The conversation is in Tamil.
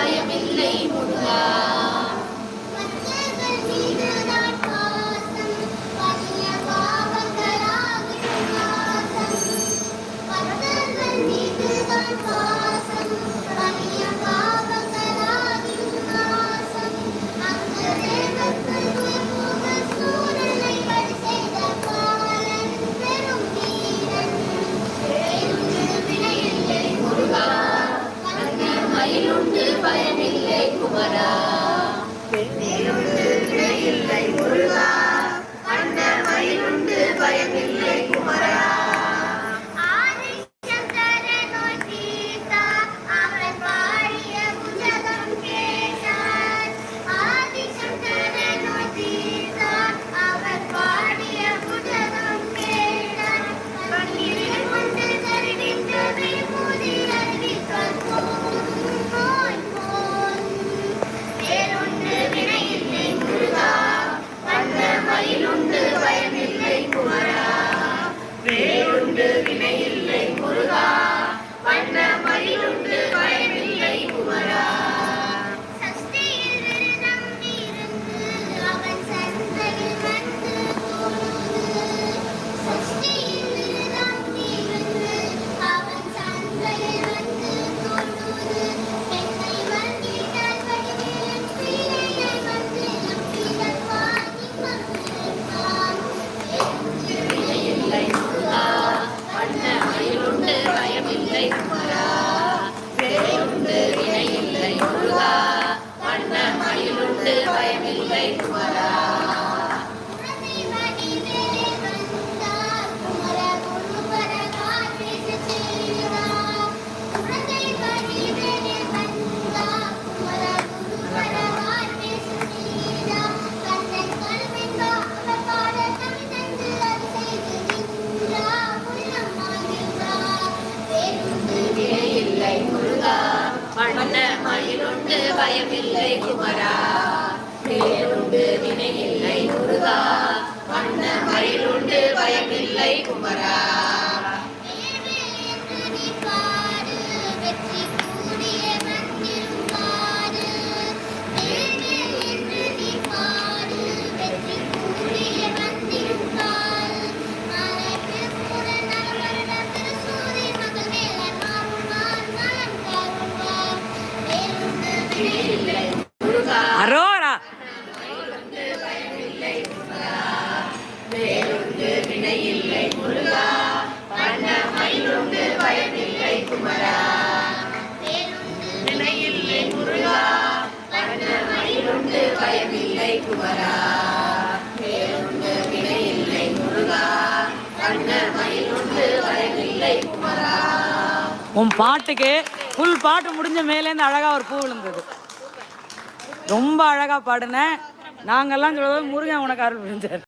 பயமில்லை முருகா. மயிலுண்டு பயமில்லை குமரா. இல்லை முருகா, அந்த மயிலுண்டு பயமில்லை குமரா. மயிலுண்டு பயமில்லை குமரா. வேலுண்டு வினையில்லை முருகா, வண்ண மயிலுண்டு பயமில்லை குமரா. பயமில்லை குமரா. வேலுண்டு வினையில்லை முருகா, வண்ண மயிலுண்டு பயமில்லை குமரா. வண்ண மயிலுண்டு பயமில்லை குமரா. வேலுண்டு வினையில்லை முருகா, வண்ண மயிலுண்டு பயமில்லை குமரா. அரோரா. வேலுண்டு வினையில்லை முருகா, வண்ண மயிலுண்டு பயமில்லை குமரா. வினையில்லை முருகா, வண்ண மயிலுண்டு பயமில்லை குமரா. வேலுண்டு வினையில்லை முருகா, வண்ண மயிலுண்டு பயமில்லை குமரா. உன் பாட்டுக்கு ஃபுல் பாட்டு முடிஞ்ச மேலேருந்து அழகா ஒரு பூ விழுந்தது. ரொம்ப அழகா பாடுனேன். நாங்கெல்லாம் சொல்றது முருகன் உனக்கு அருள் புரிஞ்சார்.